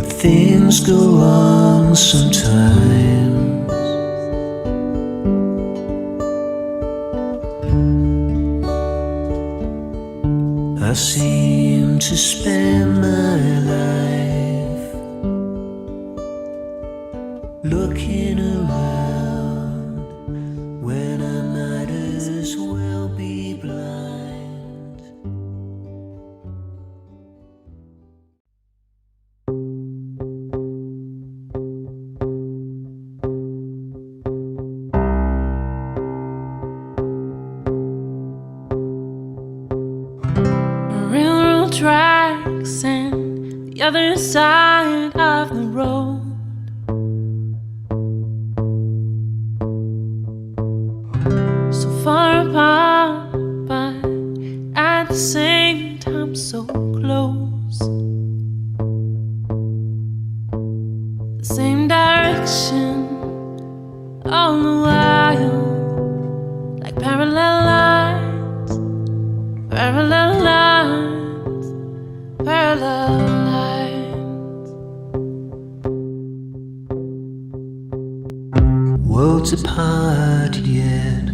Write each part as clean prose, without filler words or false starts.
But things go wrong sometimes. I seem to spend my life looking around when I might as well be blind. Railroad tracks and the other side of the road. So far apart, but at the same time so close. The same direction all the while, like parallel lines, parallel lines, parallel lines. Worlds apart yet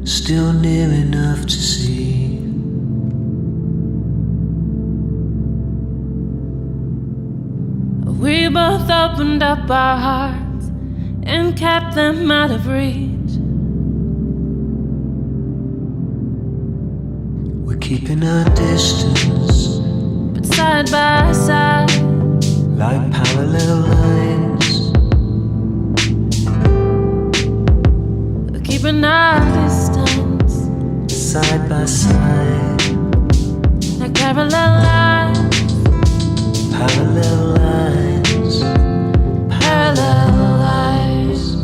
still near enough to see. We both opened up our hearts and kept them out of reach. We're keeping our distance, But side by side, like parallel lines. we're keeping our distance, Side by side, like parallel lines, parallel lines, parallel lines.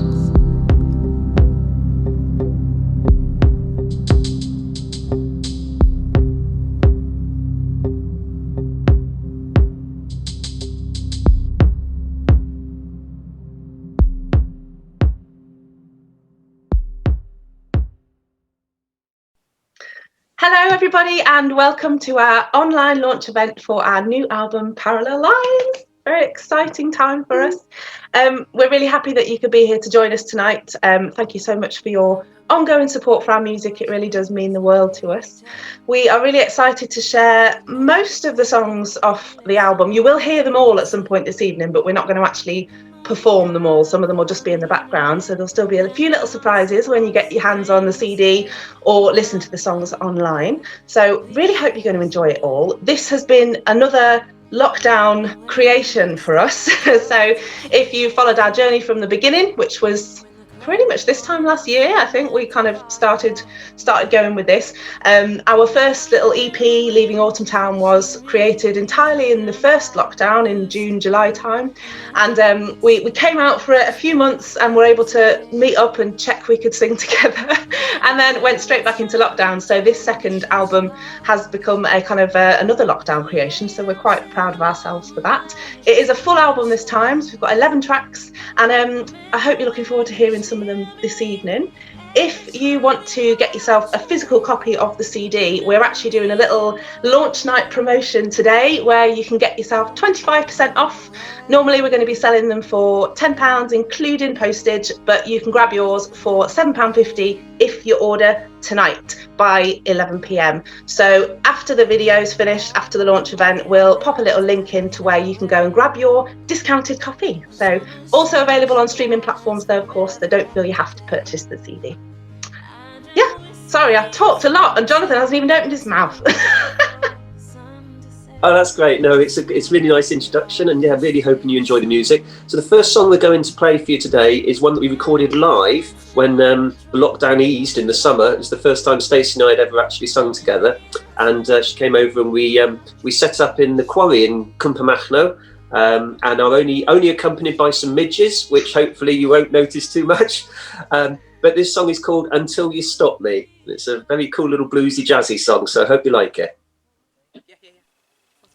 Hello everybody and welcome to our online launch event for our new album Parallel Lines. Very exciting time for us. We're really happy that you could be here to join us tonight. Thank you so much for your ongoing support for our music. It really does mean the world to us. We are really excited to share most of the songs off the album. You will hear them all at some point this evening, but we're not going to actually perform them all. Some of them will just be in the background, so there'll still be a few little surprises when you get your hands on the CD or listen to the songs online. So really hope you're going to enjoy it all. This has been another lockdown creation for us. So if you followed our journey from the beginning, which was pretty much this time last year, I think we kind of started going with this. Our first little EP, Leaving Autumn Town, was created entirely in the first lockdown in June, July time. And we came out for a few months and were able to meet up and check we could sing together and then went straight back into lockdown. So this second album has become a kind of another lockdown creation. So we're quite proud of ourselves for that. It is a full album this time. So we've got 11 tracks and I hope you're looking forward to hearing some of them this evening. If you want to get yourself a physical copy of the CD, we're actually doing a little launch night promotion today where you can get yourself 25% off. Normally we're going to be selling them for £10 including postage, but you can grab yours for £7.50 if you order tonight by 11 p.m. So after the video's finished, after the launch event, we'll pop a little link in to where you can go and grab your discounted copy. So also available on streaming platforms though, of course, so don't feel you have to purchase the CD. Yeah, sorry, I've talked a lot and Jonathan hasn't even opened his mouth. Oh, that's great. No, it's a really nice introduction, and yeah, really hoping you enjoy the music. So the first song we're going to play for you today is one that we recorded live when the lockdown eased in the summer. It was the first time Stacey and I had ever actually sung together, and she came over and we set up in the quarry in Cwmpamachno, and are only accompanied by some midges, which hopefully you won't notice too much. But this song is called Until You Stop Me. It's a very cool little bluesy jazzy song, so I hope you like it.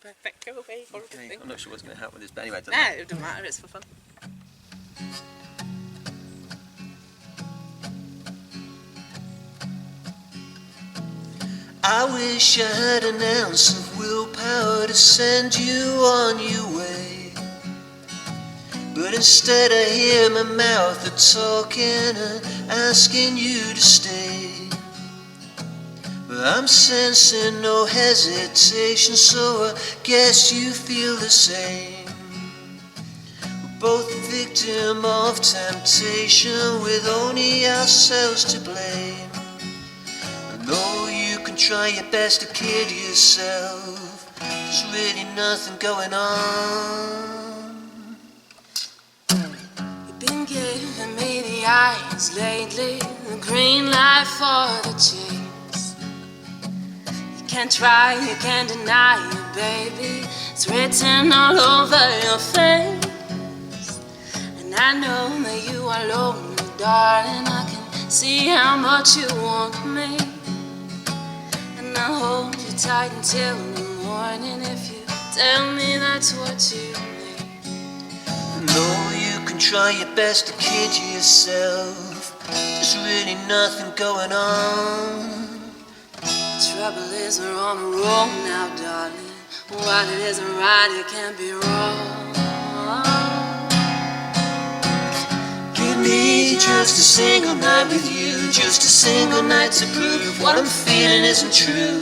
Perfect. Go away. Okay, I'm not sure what's going to happen with this, but anyway, No, it doesn't matter. It's for fun. I wish I had an ounce of willpower to send you on your way. But instead I hear my mouth a-talking and asking you to stay. But I'm sensing no hesitation, so I guess you feel the same. We're both a victim of temptation, with only ourselves to blame. I know you can try your best to kid yourself, there's really nothing going on. You've been giving me the eyes lately, the green light for the chase. You can't try, you can't deny it, baby. It's written all over your face. And I know that you are lonely, darling. I can see how much you want me. And I'll hold you tight until the morning if you tell me that's what you need. No, you can try your best to kid yourself, there's really nothing going on. Trouble is we're on the road now, darling. What it isn't right, it can't be wrong. Give me just a single night with you, just a single night to prove what I'm feeling isn't true.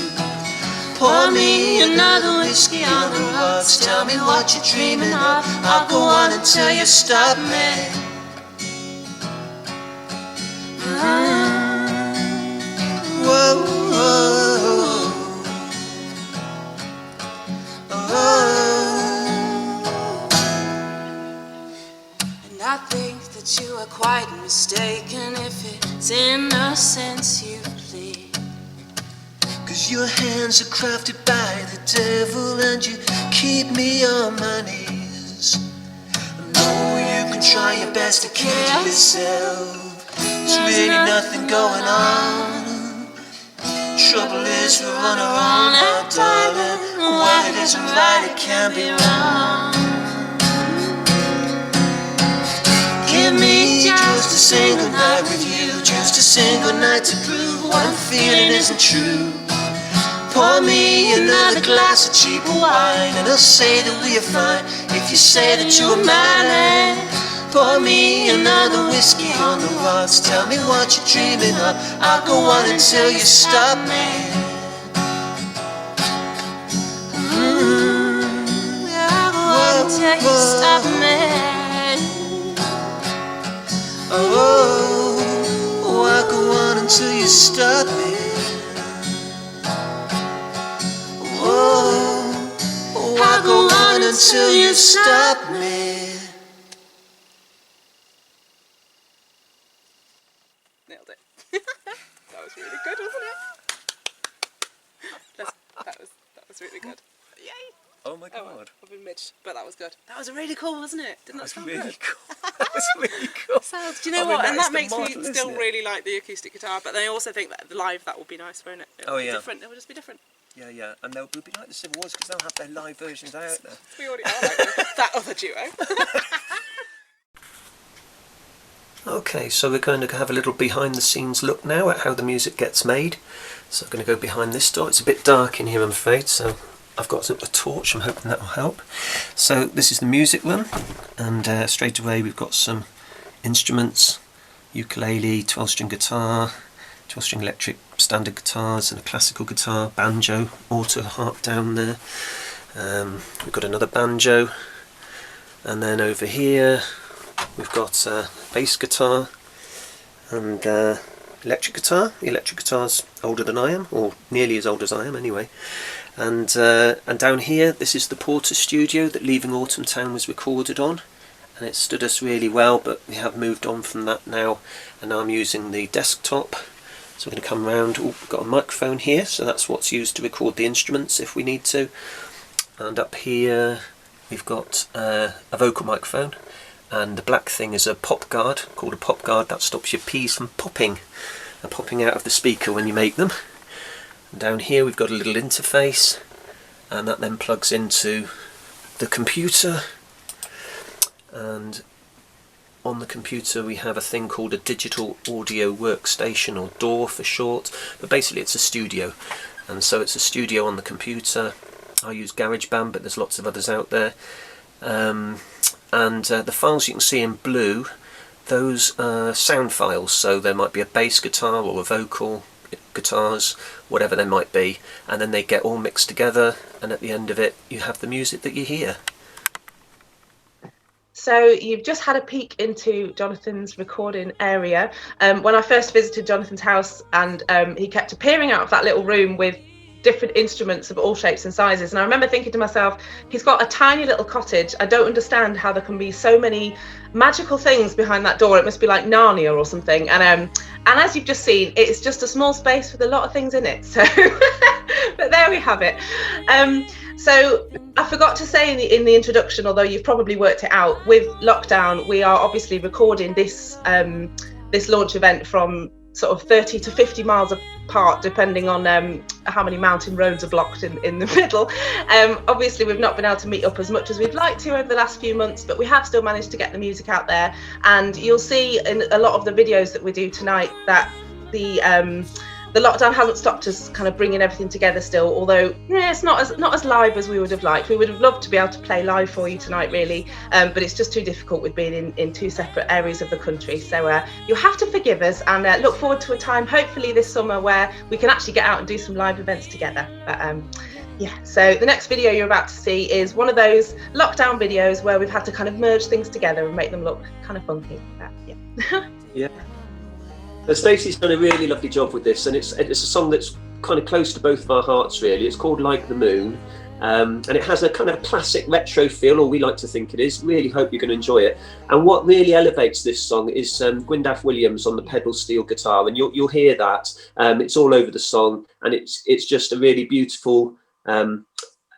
Pour me another whiskey on the rocks, tell me what you're dreaming of, I'll go on until you stop me. Whoa, whoa, And I think that you are quite mistaken if it's innocence you plead. 'Cause your hands are crafted by the devil and you keep me on my knees. I know you can try your best to kid yourself, there's really nothing going on. Trouble is we're on our own now, darling. What it isn't right, it can't be wrong. Give me just a single night with you, just a single night to prove what I'm feeling isn't true. Pour me another glass of cheap wine and I'll say that we are fine if you say that you are mine. Pour me another whiskey on the rocks, tell me what you're dreaming of, I'll go on until you stop me. I'll go on until you stop me. Oh, I'll go on until you stop me. Oh, I'll go on until you stop me. Nailed it. That was really good, wasn't it? That was really good. Yay! Oh my Oh, well, god. I've been midged, but that was good. That was really cool, wasn't it? Didn't that That's sound really good? cool. That's really cool. Sounds, do you know I mean, what? And is that the makes model, me isn't still it? really like the acoustic guitar, but I also think that the live that would be nice, won't it? It'll Oh, be yeah. different. It will just be different. Yeah, yeah. And they'll be like the Civil Wars because they'll have their live versions out there. We already are like that other duo. Okay, so we're going to have a little behind the scenes look now at how the music gets made. So I'm going to go behind this door. It's a bit dark in here, I'm afraid, so I've got a torch. I'm hoping that will help. So this is the music room, and straight away we've got some instruments: ukulele, 12-string guitar, 12-string electric standard guitars, and a classical guitar, banjo, auto harp down there. We've got another banjo, and then over here we've got bass guitar and electric guitar. The electric guitar's older than I am, or nearly as old as I am anyway. And down here, this is the Porter studio that Leaving Autumn Town was recorded on, and it stood us really well, but we have moved on from that now, and now I'm using the desktop. So we're going to come round. Oh, we've got a microphone here, so that's what's used to record the instruments if we need to. And up here we've got a vocal microphone, and the black thing is a pop guard, called a pop guard. That stops your peas from popping out of the speaker when you make them. And down here we've got a little interface, and that then plugs into the computer. And on the computer we have a thing called a digital audio workstation, or DAW for short, but basically it's a studio. And so it's a studio on the computer. I use GarageBand, but there's lots of others out there. and the files you can see in blue, those are sound files, so there might be a bass guitar or a vocal, guitars, whatever they might be, and then they get all mixed together, and at the end of it you have the music that you hear. So you've just had a peek into Jonathan's recording area. When I first visited Jonathan's house, and he kept appearing out of that little room with different instruments of all shapes and sizes, and I remember thinking to myself, he's got a tiny little cottage. I don't understand how there can be so many magical things behind that door. It must be like Narnia or something. And as you've just seen, it's just a small space with a lot of things in it. So but there we have it. So I forgot to say in the introduction, although you've probably worked it out, with lockdown we are obviously recording this this launch event from sort of 30 to 50 miles apart, depending on how many mountain roads are blocked in the middle. Obviously we've not been able to meet up as much as we'd like to over the last few months, but we have still managed to get the music out there, and you'll see in a lot of the videos that we do tonight that the lockdown hasn't stopped us kind of bringing everything together still, although it's not as live as we would have liked. We would have loved to be able to play live for you tonight, really, but it's just too difficult with being in two separate areas of the country. So you'll have to forgive us, and look forward to a time, hopefully this summer, where we can actually get out and do some live events together. But yeah, so the next video you're about to see is one of those lockdown videos where we've had to kind of merge things together and make them look kind of funky. But, yeah. Yeah. Stacey's done a really lovely job with this, and it's a song that's kind of close to both of our hearts, really. It's called Like the Moon, and it has a kind of classic retro feel, or we like to think it is. Really hope you're going to enjoy it. And what really elevates this song is Gwyndaf Williams on the pedal steel guitar, and you'll hear that. It's all over the song, and it's just a really beautiful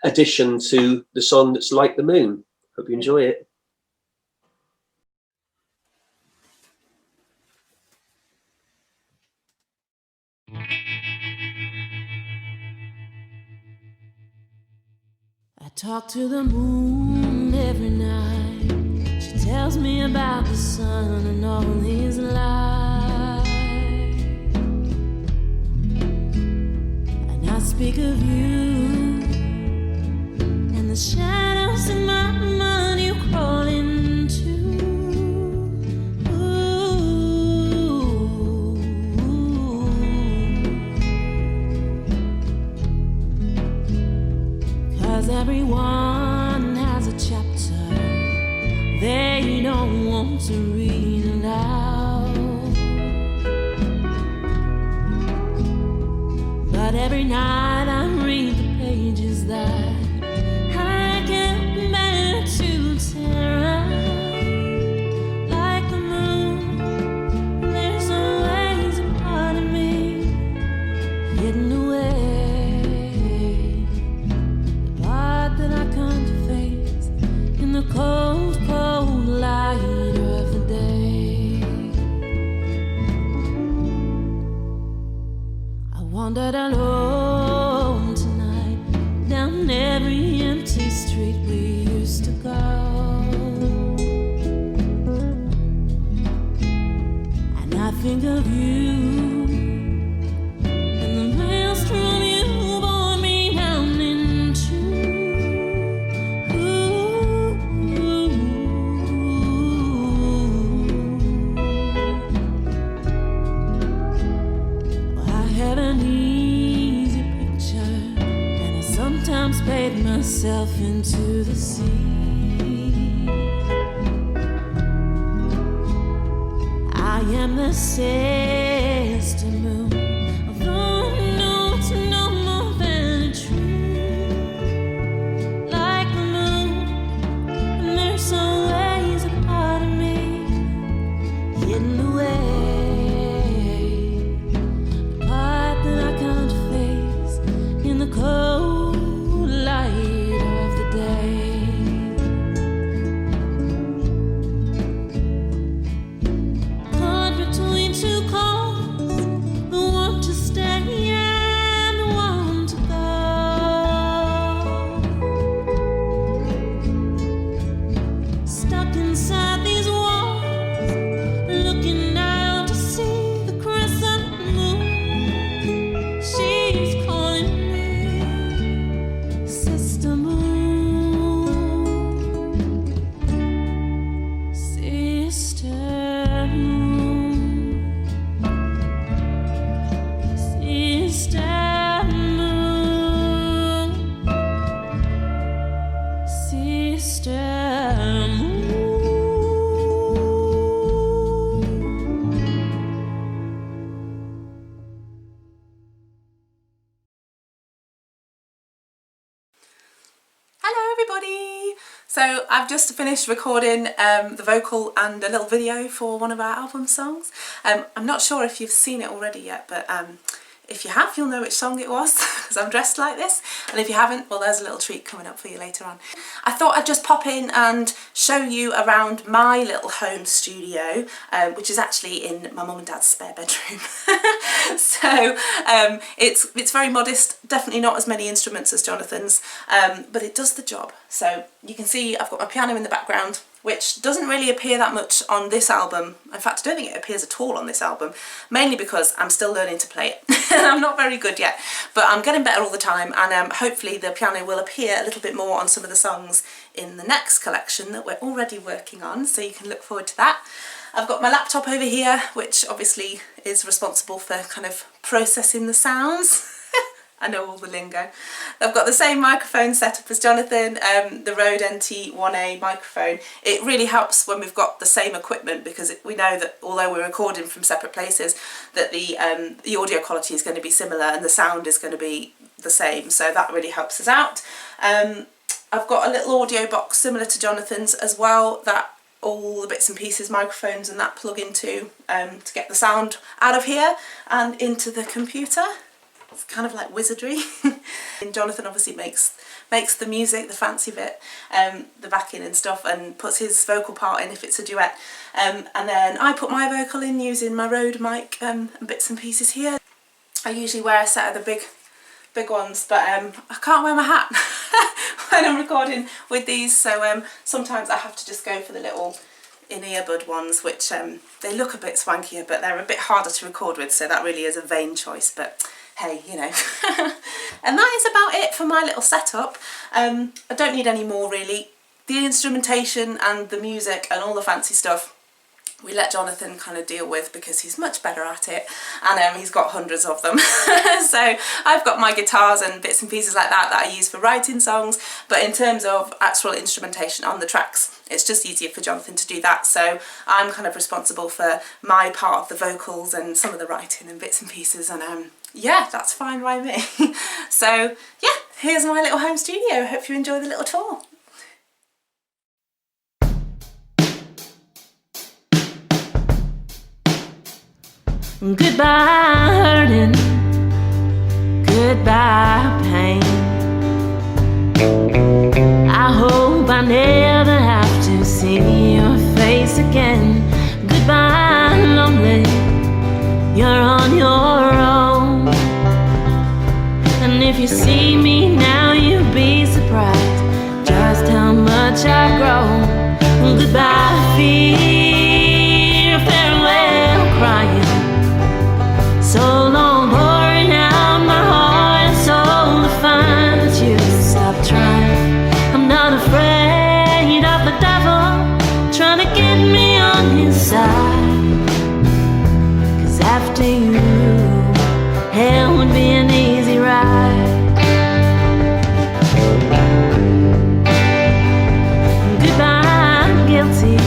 addition to the song that's Like the Moon. Hope you enjoy it. I talk to the moon every night. She tells me about the sun and all his light. And I speak of you and the shadows in my mind you crawl into. Everyone has a chapter they don't want to read aloud, but every night I read the pages that I can't bear to tear out. Like the moon, there's always a part of me hidden away, that I can't face in the cold, cold light of the day. I wandered alone tonight down every empty street we used to go, and I think of you. Spade myself into the sea. I am the sister moon, although I know it's no more than a tree. Like the moon, and there's always a part of me hidden away, the part that I can't face in the cold light of the day. Caught between two coals, Mr. Moon. Hello everybody! So I've just finished recording the vocal and a little video for one of our album songs. I'm not sure if you've seen it already yet, but if you have, you'll know which song it was because I'm dressed like this, and if you haven't, well, there's a little treat coming up for you later on. I thought I'd just pop in and show you around my little home studio, which is actually in my mum and dad's spare bedroom. So it's very modest, definitely not as many instruments as Jonathan's, but it does the job. So you can see I've got my piano in the background, which doesn't really appear that much on this album. In fact, I don't think it appears at all on this album, mainly because I'm still learning to play it. I'm not very good yet, but I'm getting better all the time, and hopefully the piano will appear a little bit more on some of the songs in the next collection that we're already working on, so you can look forward to that. I've got my laptop over here, which obviously is responsible for kind of processing the sounds. I know all the lingo. I've got the same microphone set up as Jonathan, the Rode NT1A microphone. It really helps when we've got the same equipment, because we know that although we're recording from separate places, that the audio quality is going to be similar and the sound is going to be the same, so that really helps us out. I've got a little audio box similar to Jonathan's as well, that all the bits and pieces, microphones and that plug into to get the sound out of here and into the computer. It's kind of like wizardry. And Jonathan obviously makes the music, the fancy bit, the backing and stuff, and puts his vocal part in if it's a duet. And then I put my vocal in using my Rode mic and bits and pieces here. I usually wear a set of the big ones, but I can't wear my hat when I'm recording with these, so sometimes I have to just go for the little in-earbud ones, which they look a bit swankier, but they're a bit harder to record with, so that really is a vain choice, but hey, you know. And that is about it for my little setup. I don't need any more really. The instrumentation and the music and all the fancy stuff we let Jonathan kind of deal with, because he's much better at it, and he's got hundreds of them. So I've got my guitars and bits and pieces like that I use for writing songs, but in terms of actual instrumentation on the tracks, it's just easier for Jonathan to do that, so I'm kind of responsible for my part of the vocals and some of the writing and bits and pieces, and yeah, that's fine by me. So yeah, here's my little home studio. Hope you enjoy the little tour. Goodbye hurting, goodbye pain. I hope I never have to see your face again. Goodbye lonely, you're on your own. And if you see me now, you'll be surprised just how much I've grown. Goodbye fear, farewell crying. So long pouring out my heart and soul to find that you stop trying. I'm not afraid of the devil trying to get me on his side, 'cause after you, hell would be an easy ride. Goodbye guilty,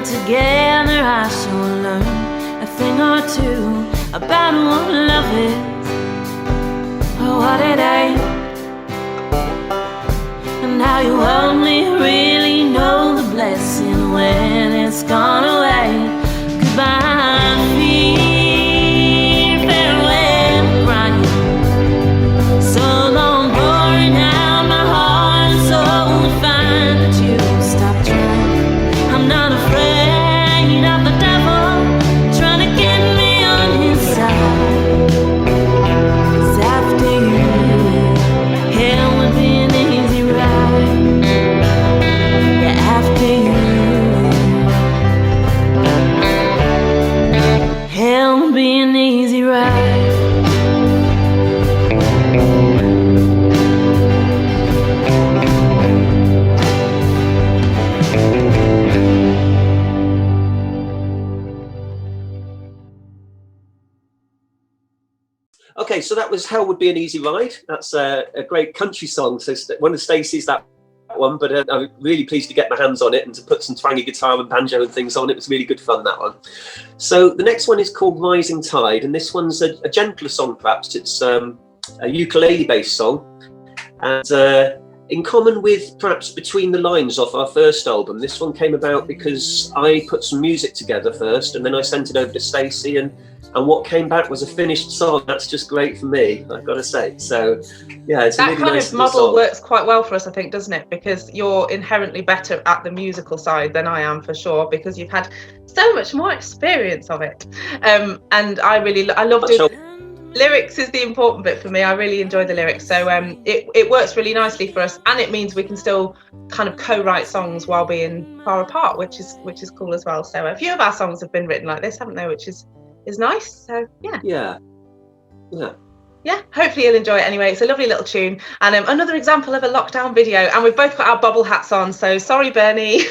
together I shall learn a thing or two about what love is or what it ain't, and how you only really know the blessing when it's gone away. Goodbye, fear, farewell, crying. So long, pouring out my heart and soul to find that you stop trying. I'm not afraid of the devil trying to get me on his side. 'Cause after you, hell would be an easy ride. Yeah, after you, hell would be an easy ride. Okay, so that was Hell Would Be an Easy Ride. That's a great country song. So one of Stacey's, that one, but I'm really pleased to get my hands on it and to put some twangy guitar and banjo and things on. It was really good fun, that one. So the next one is called Rising Tide, and this one's a gentler song perhaps. It's a ukulele-based song. And in common with perhaps Between the Lines off our first album, this one came about because I put some music together first and then I sent it over to Stacey, and what came back was a finished song. That's just great for me, I've got to say. So yeah, it's that a really kind nice of model song. works quite well for us, I think, doesn't it? Because you're inherently better at the musical side than I am, for sure, because you've had so much more experience of it. And I love doing lyrics is the important bit for me. I really enjoy the lyrics, so it works really nicely for us, and it means we can still kind of co-write songs while being far apart, which is cool as well. So a few of our songs have been written like this, haven't they, which is nice. So yeah, hopefully you'll enjoy it anyway. It's a lovely little tune, and another example of a lockdown video, and we've both got our bubble hats on, so sorry Bernie.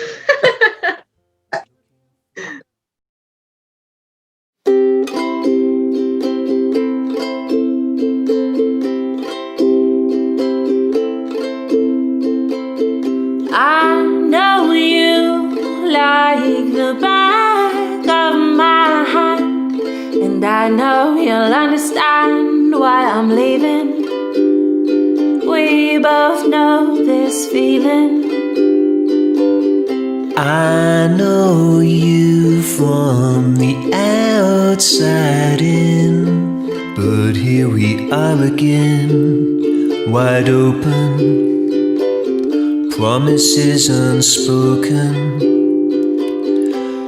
I know you like the back of my hand, and I know you'll understand why I'm leaving. We both know this feeling. I know you from the outside in, but here we are again, wide open, promises unspoken.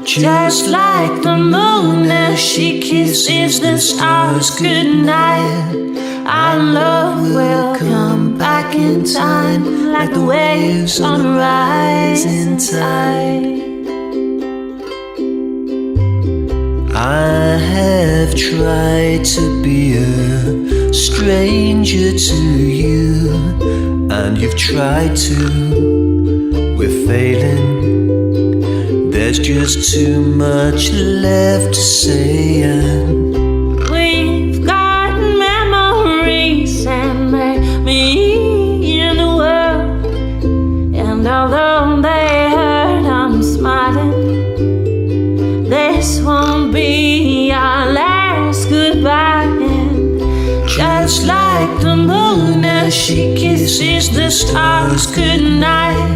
Just like the moon as she kisses the stars goodnight, our love will come back in time, like the waves on a rising tide. I have tried to be a stranger to you, and you've tried to. We're failing. There's just too much left to say, and we've got memories and they mean the world. And although they hurt, I'm smiling. This won't be our last goodbye. And just like the moon as she kisses the stars goodnight,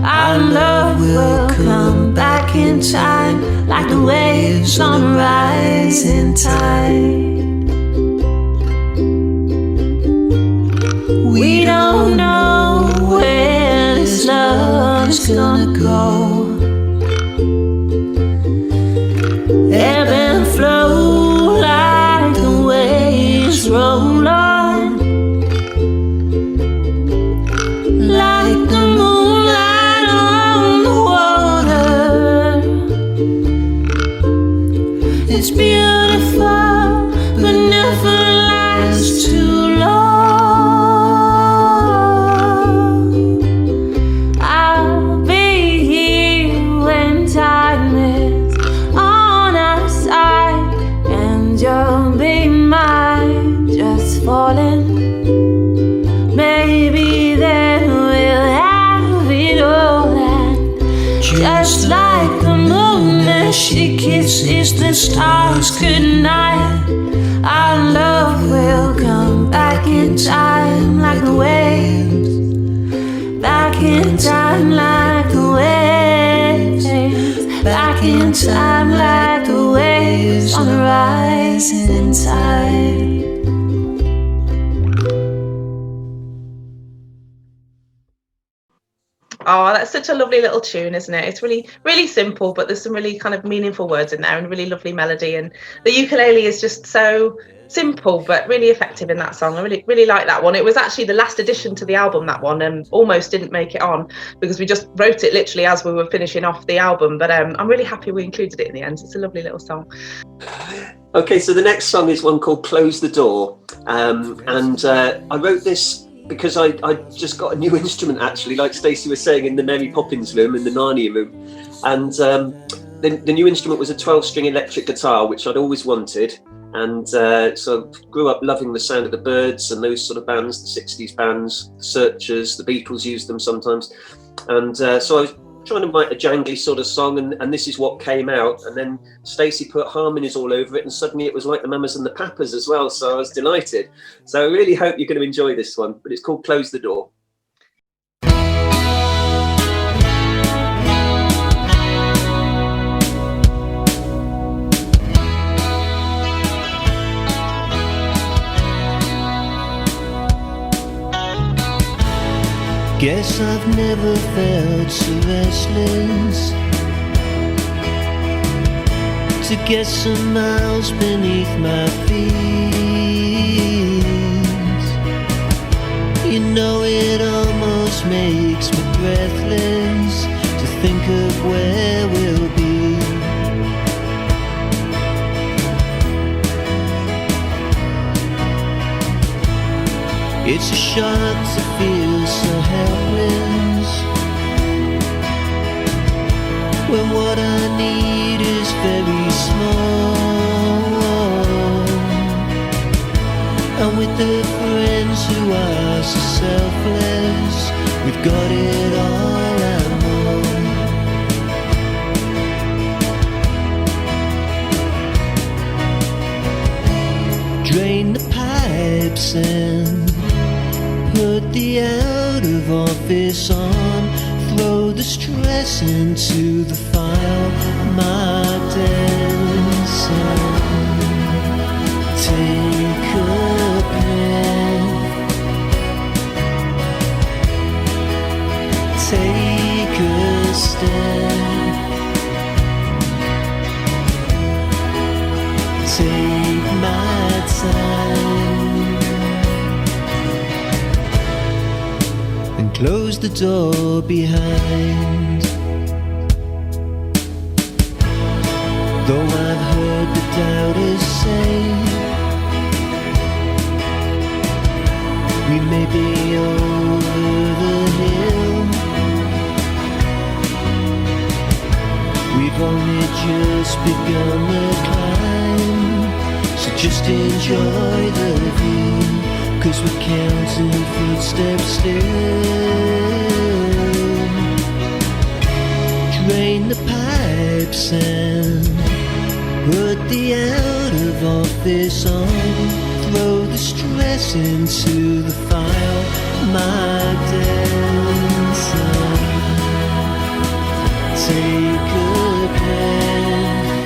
our love will come back in time, like the waves on a rising tide. We don't know where this love's gonna go. Ebb and flow like the waves roll on, like the moonlight on the water. It's beautiful, but never lasts too long. I'll be here when time is on our side, and you'll be mine, just falling. Maybe then we'll have it all, and just like the moon the stars goodnight. Our love will come back in time like the waves. Back in time like the waves. Back in time like the waves on the rising tide. Oh, that's such a lovely little tune, isn't it? It's really, really simple, but there's some really kind of meaningful words in there and really lovely melody. And the ukulele is just so simple, but really effective in that song. I really, really like that one. It was actually the last addition to the album, that one, and almost didn't make it on because we just wrote it literally as we were finishing off the album. But I'm really happy we included it in the end. It's a lovely little song. Okay, so the next song is one called Close the Door. I wrote this because I just got a new instrument, actually, like Stacey was saying, in the Mary Poppins room, in the Narnia room. And the new instrument was a 12-string electric guitar, which I'd always wanted. And so I grew up loving the sound of the Byrds and those sort of bands, the 60s bands, the Searchers, the Beatles used them sometimes. And so I was trying to write a jangly sort of song, and this is what came out. And then Stacey put harmonies all over it, and suddenly it was like the Mamas and the Papas as well. So I was delighted. So I really hope you're going to enjoy this one. But it's called Close the Door. Guess I've never felt so restless to get some miles beneath my feet. You know, it almost makes me breathless to think of where we'll be. It's a shock to feel so helpless when what I need is very small. And with the friends who are so selfless, we've got it all and more. Drain the pipes and put the out of office on, throw the stress into the file, my dancing. Take a breath, take a step, take my time. Close the door behind. Though I've heard the doubters say we may be over the hill, we've only just begun the climb. So just enjoy the view, 'cause we're counting footsteps still. Drain the pipes and put the out of office on, throw the stress into the file, my dancer. Take a breath,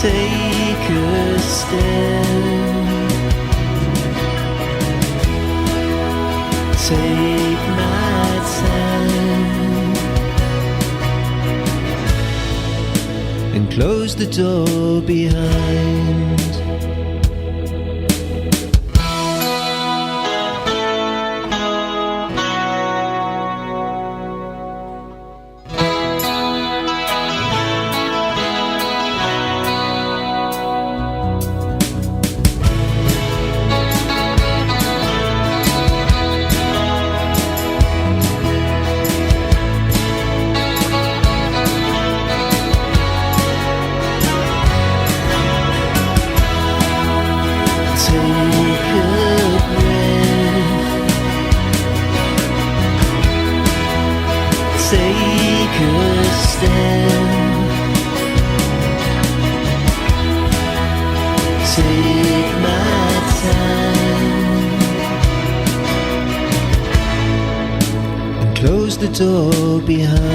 take a step, take my time, and close the door behind. take my time and close the door behind.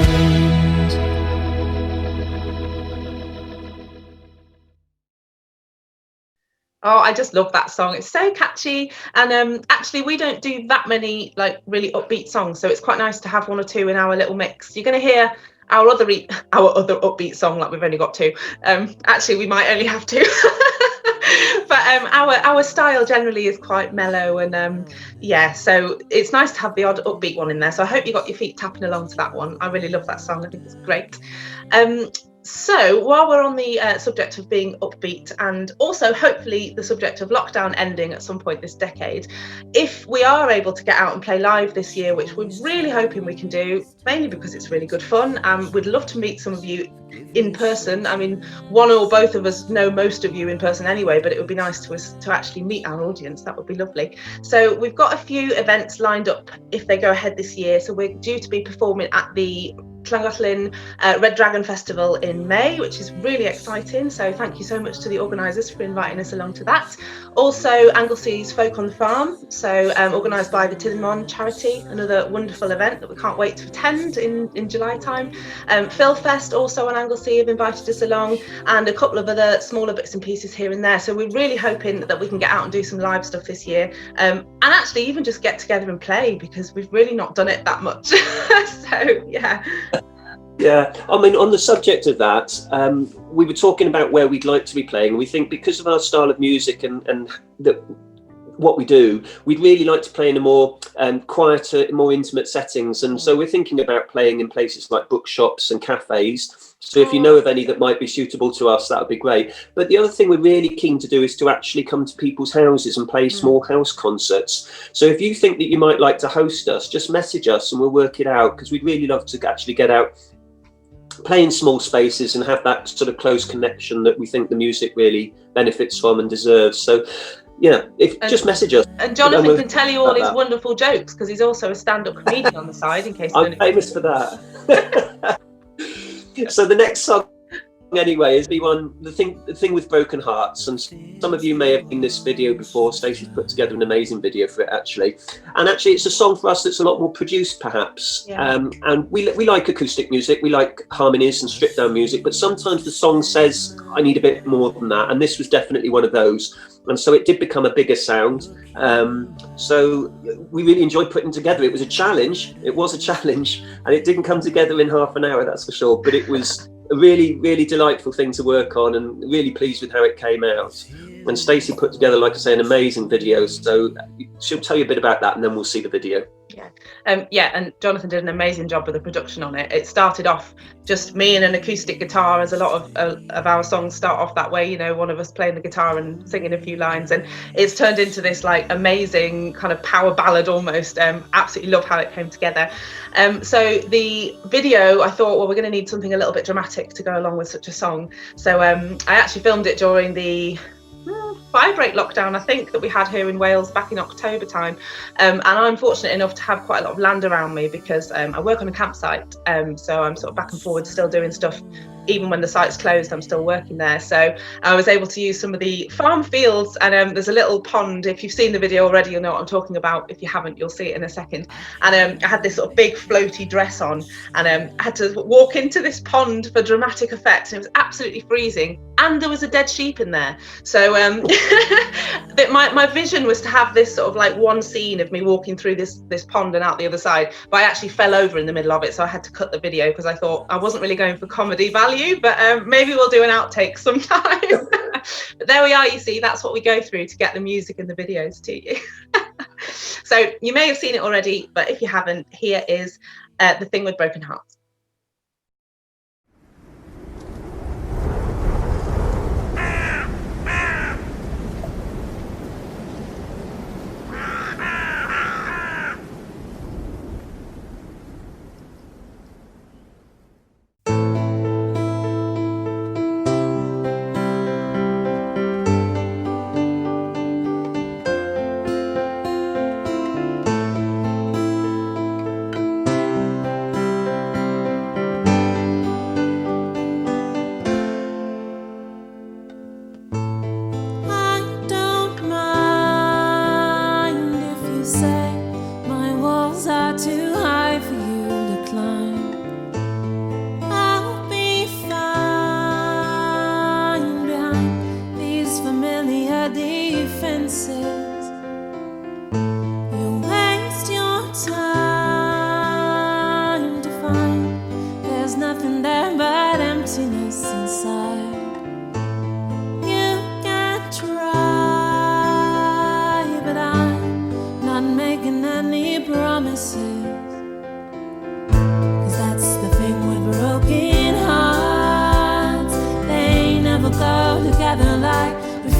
Oh, I just love that song. It's so catchy. And actually, we don't do that many like really upbeat songs, so it's quite nice to have one or two in our little mix. You're going to hear our other upbeat song, like we've only got two. Actually, we might only have two. But our style generally is quite mellow, and yeah, so it's nice to have the odd upbeat one in there. So I hope you got your feet tapping along to that one. I really love that song. I think it's great. So while we're on the subject of being upbeat, and also hopefully the subject of lockdown ending at some point this decade, if we are able to get out and play live this year, which we're really hoping we can do, mainly because it's really good fun, we'd love to meet some of you in person. I mean, one or both of us know most of you in person anyway, but it would be nice to us to actually meet our audience. That would be lovely. So we've got a few events lined up if they go ahead this year. So we're due to be performing at the Llangollen Red Dragon Festival in May, which is really exciting. So thank you so much to the organisers for inviting us along to that. Also, Anglesea's Folk on the Farm, so organised by the Tillinmon charity, another wonderful event that we can't wait to attend in July time. Phil Fest also on Anglesea have invited us along, and a couple of other smaller bits and pieces here and there. So we're really hoping that we can get out and do some live stuff this year, and actually even just get together and play, because we've really not done it that much. So yeah. Yeah, I mean, on the subject of that, we were talking about where we'd like to be playing. We think because of our style of music and what we do, we'd really like to play in a more quieter, more intimate settings. And so we're thinking about playing in places like bookshops and cafes. So if you know of any that might be suitable to us, that would be great. But the other thing we're really keen to do is to actually come to people's houses and play small house concerts. So if you think that you might like to host us, just message us and we'll work it out, because we'd really love to actually get out, play in small spaces and have that sort of close connection that we think the music really benefits from and deserves. So yeah, just message us. And Jonathan can tell you all his wonderful jokes, because he's also a stand-up comedian on the side, in case I'm famous for that. So the next song anyway is the thing with Broken Hearts, and some of you may have seen this video before. Stacey's put together an amazing video for it actually, and actually it's a song for us that's a lot more produced perhaps. And we like acoustic music, we like harmonies and stripped down music, but sometimes the song says I need a bit more than that, and this was definitely one of those. And so it did become a bigger sound. So we really enjoyed putting it together. It was a challenge, and it didn't come together in half an hour, that's for sure, but it was a really, really delightful thing to work on, and really pleased with how it came out. And Stacey put together, like I say, an amazing video. So she'll tell you a bit about that, and then we'll see the video. Yeah, and Jonathan did an amazing job with the production on it. It started off just me and an acoustic guitar, as a lot of our songs start off that way, you know, one of us playing the guitar and singing a few lines, and it's turned into this like amazing kind of power ballad almost. Absolutely love how it came together. So the video, I thought, well, we're going to need something a little bit dramatic to go along with such a song. So I actually filmed it during the Vibrate lockdown, I think, that we had here in Wales back in October time, and I'm fortunate enough to have quite a lot of land around me, because I work on a campsite, so I'm sort of back and forward still doing stuff. Even when the site's closed, I'm still working there. So I was able to use some of the farm fields, and there's a little pond. If you've seen the video already, you'll know what I'm talking about. If you haven't, you'll see it in a second. And I had this sort of big floaty dress on, and I had to walk into this pond for dramatic effect, and it was absolutely freezing. And there was a dead sheep in there. So my vision was to have this sort of like one scene of me walking through this pond and out the other side, but I actually fell over in the middle of it, so I had to cut the video, because I thought I wasn't really going for comedy value, but maybe we'll do an outtake sometime. But there we are, you see, that's what we go through to get the music and the videos to you. So you may have seen it already, but if you haven't, here is The Thing with Broken Hearts.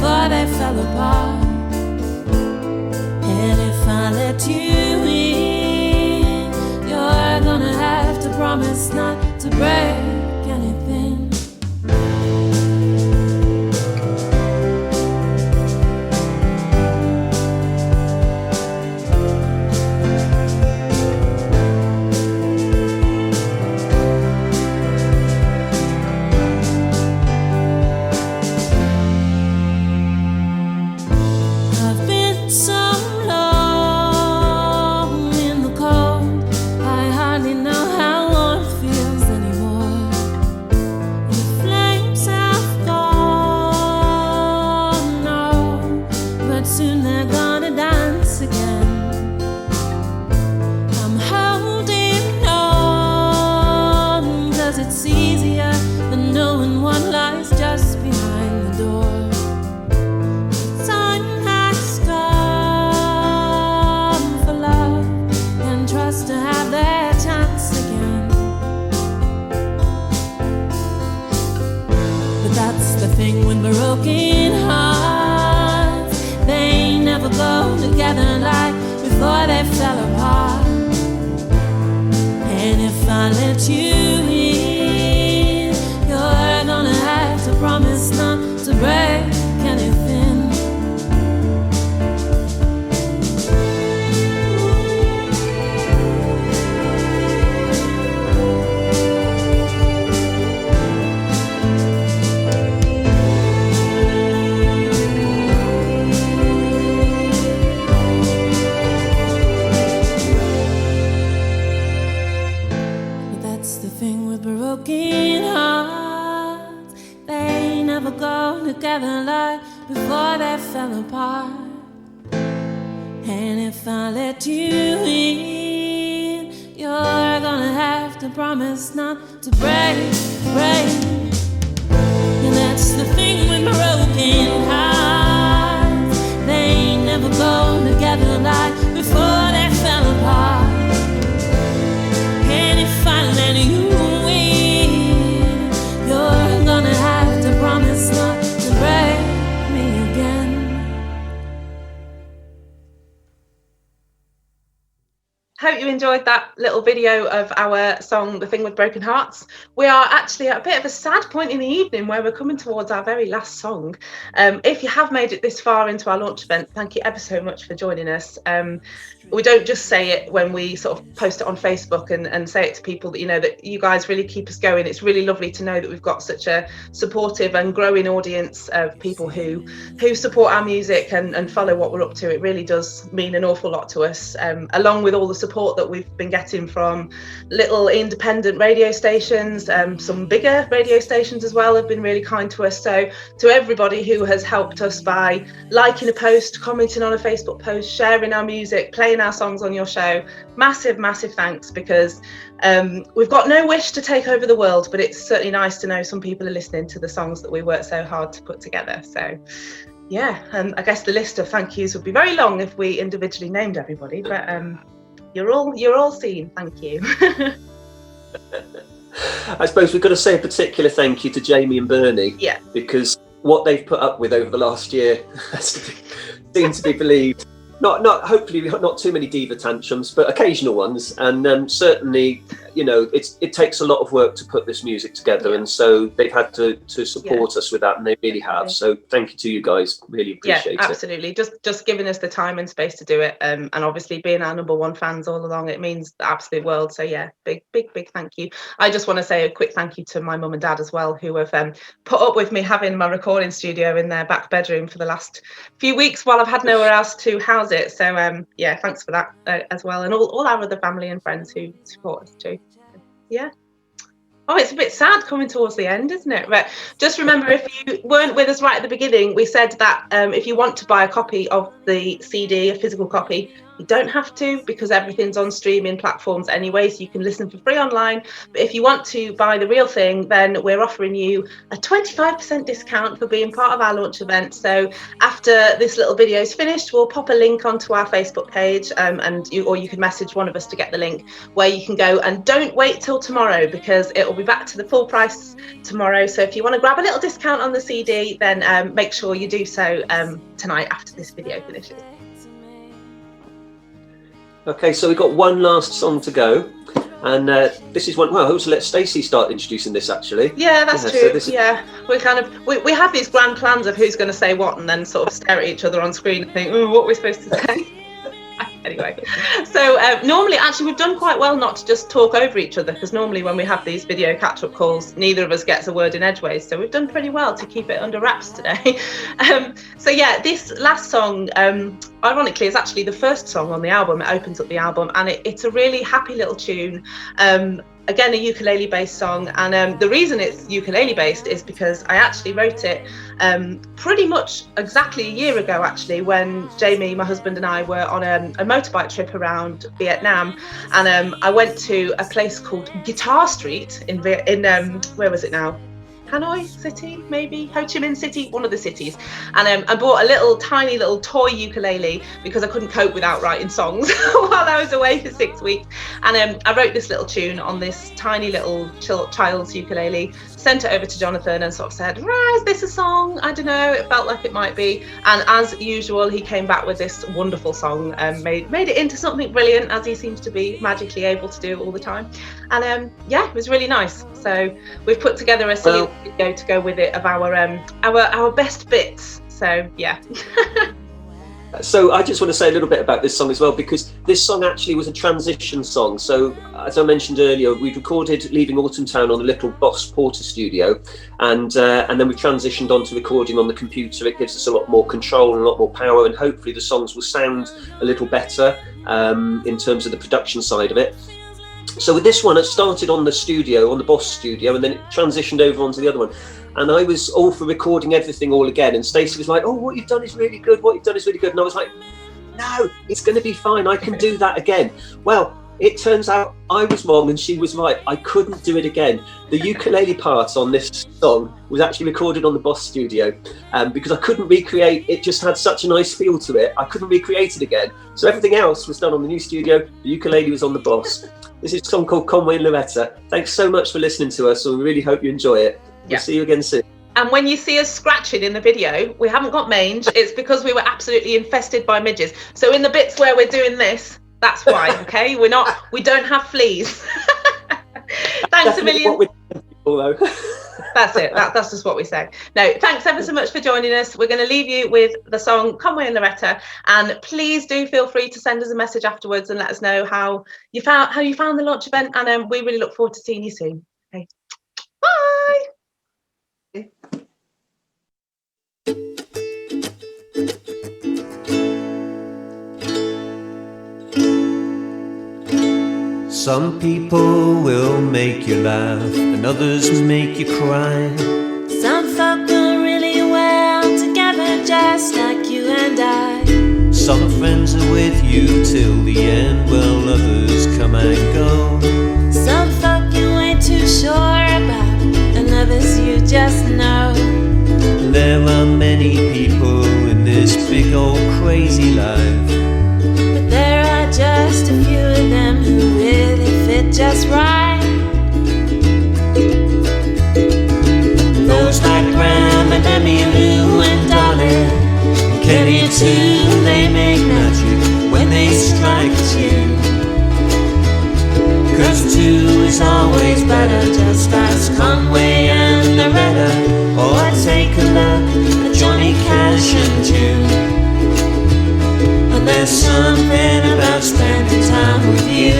before they fell apart. And if I let you in, you're gonna have to promise not to break anything. I've been so long in the cold, I hardly know how warm feels anymore. The flames have gone, no, but soon they're gonna dance again. I'm holding on, 'cause it's easier than knowing what lies just behind the door. Time has come for love and trust to have their chance again. But that's the thing with broken hearts, they never go together like before they fell apart. And if I let you in, you're gonna have to promise not to break anything. But that's the thing with broken hearts, they never go together like before they fell apart. And if I let you in, you're gonna have to promise not to break. And that's the thing with broken hearts, they never go together like before they fell apart. And if I let you in, you're gonna have to promise not to break me again. Hope you enjoyed that little video of our song, The Thing with Broken Hearts. We are actually at a bit of a sad point in the evening where we're coming towards our very last song. If you have made it this far into our launch event, thank you ever so much for joining us. We don't just say it when we sort of post it on Facebook and say it to people that, you know, that you guys really keep us going. It's really lovely to know that we've got such a supportive and growing audience of people who support our music and follow what we're up to. It really does mean an awful lot to us, along with all the support that we've been getting from little independent radio stations. Some bigger radio stations as well have been really kind to us. So to everybody who has helped us by liking a post, commenting on a Facebook post, sharing our music, playing our songs on your show, massive thanks, because we've got no wish to take over the world, but it's certainly nice to know some people are listening to the songs that we work so hard to put together. So yeah, I guess the list of thank yous would be very long if we individually named everybody, but you're all seen. Thank you. I suppose we've got to say a particular thank you to Jamie and Bernie. Yeah. Because what they've put up with over the last year seems to be believed. Hopefully not too many diva tantrums, but occasional ones. And certainly, you know, it takes a lot of work to put this music together, and so they've had to support us with that, and they really have. So thank you to you guys. Really appreciate it. Yeah, absolutely. Just giving us the time and space to do it, and obviously being our #1 fans all along, it means the absolute world. So yeah, big thank you. I just want to say a quick thank you to my mum and dad as well, who have put up with me having my recording studio in their back bedroom for the last few weeks while I've had nowhere else to house it. So yeah, thanks for that as well, and all our other family and friends who support us too. Yeah. Oh, it's a bit sad coming towards the end, isn't it? But just remember, if you weren't with us right at the beginning, we said that if you want to buy a copy of the CD, a physical copy, you You don't have to, because everything's on streaming platforms anyway, so you can listen for free online. But if you want to buy the real thing, then we're offering you a 25% discount for being part of our launch event. So after this little video is finished, we'll pop a link onto our Facebook page, or you can message one of us to get the link, where you can go. And don't wait till tomorrow, because it will be back to the full price tomorrow. So if you want to grab a little discount on the CD, then make sure you do so tonight after this video finishes. Okay, so we've got one last song to go, and this is one. Well, I'll also let Stacey start introducing this. Actually, yeah, that's true. So this is... Yeah, we have these grand plans of who's going to say what, and then sort of stare at each other on screen and think, "Oh, what are we supposed to say?" Anyway, so normally, actually, we've done quite well not to just talk over each other, because normally when we have these video catch-up calls, neither of us gets a word in edgeways. So we've done pretty well to keep it under wraps today. So yeah, this last song, ironically, is actually the first song on the album. It opens up the album, and it's a really happy little tune. Again, a ukulele based song, and the reason it's ukulele based is because I actually wrote it pretty much exactly a year ago, actually, when Jamie, my husband, and I were on a motorbike trip around Vietnam, and I went to a place called Guitar Street in where was it now? Hanoi City, maybe Ho Chi Minh City, one of the cities, and I bought a tiny little toy ukulele because I couldn't cope without writing songs while I was away for 6 weeks, and I wrote this little tune on this tiny little child's ukulele, sent it over to Jonathan, and sort of said, right, is this a song? I don't know, it felt like it might be, and as usual he came back with this wonderful song and made it into something brilliant, as he seems to be magically able to do all the time, and yeah, it was really nice. So we've put together a silly video to go with it of our best bits. So yeah. So I just want to say a little bit about this song as well, because this song actually was a transition song. So as I mentioned earlier, we'd recorded Leaving Autumn Town on the little Boss Porter studio, and then we transitioned on to recording on the computer. It gives us a lot more control and a lot more power, and hopefully the songs will sound a little better in terms of the production side of it. So with this one, it started on the studio, on the Boss studio, and then it transitioned over onto the other one. And I was all for recording everything all again. And Stacey was like, oh, what you've done is really good. What you've done is really good. And I was like, no, it's going to be fine. I can do that again. Well, it turns out I was wrong and she was right. I couldn't do it again. The ukulele part on this song was actually recorded on the Boss studio because I couldn't recreate. It just had such a nice feel to it. I couldn't recreate it again. So everything else was done on the new studio. The ukulele was on the Boss. This is a song called Conway and Loretta. Thanks so much for listening to us. So we really hope you enjoy it. We'll see you again soon. And when you see us scratching in the video, we haven't got mange. It's because we were absolutely infested by midges. So in the bits where we're doing this, that's why, okay? We don't have fleas. Thanks a million. That's it. That's just what we say. No, thanks ever so much for joining us. We're going to leave you with the song Conway and Loretta, and please do feel free to send us a message afterwards and let us know how you found the launch event, and we really look forward to seeing you soon. Okay. Bye. Some people will make you laugh and others make you cry. Some folk go really well together, just like you and I. Some friends are with you till the end, while others come and go. Some folk you ain't too sure about, and others you just know. There are many people in this big old crazy life, but there are just a few of them who really fit just right. those like Graham and Emmylou and Dolly and Kenny too, they make magic when they strike a tune. 'Cause two is always better, just ask Conway and Loretta, or take a look at Johnny Cash and June. And there's something about spending time with you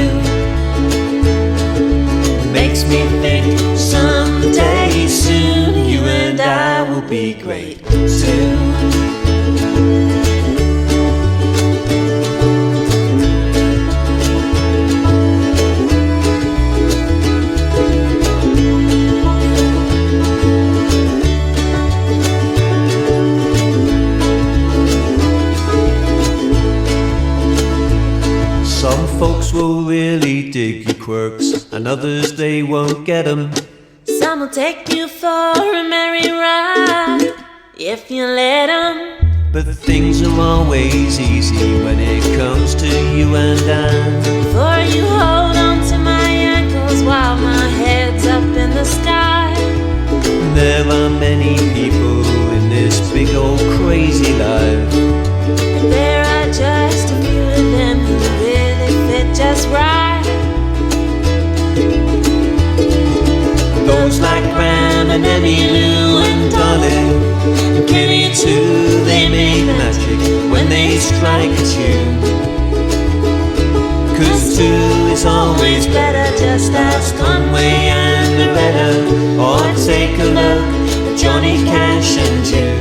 that makes me think someday soon you and I will be great too. people really dig your quirks, and others they won't get 'em. Some will take you for a merry ride if you let 'em. But things are always easy when it comes to you and I. For you hold on to my ankles while my head's up in the sky. There are many people in this big old crazy life. There are just a few of them who really fit just right. Those like Ram and Emmylou and Dolly and Kenny too, they make magic when they strike a tune. 'Cause two is always better, just ask Conway and Loretta, or take a look at Johnny Cash and June.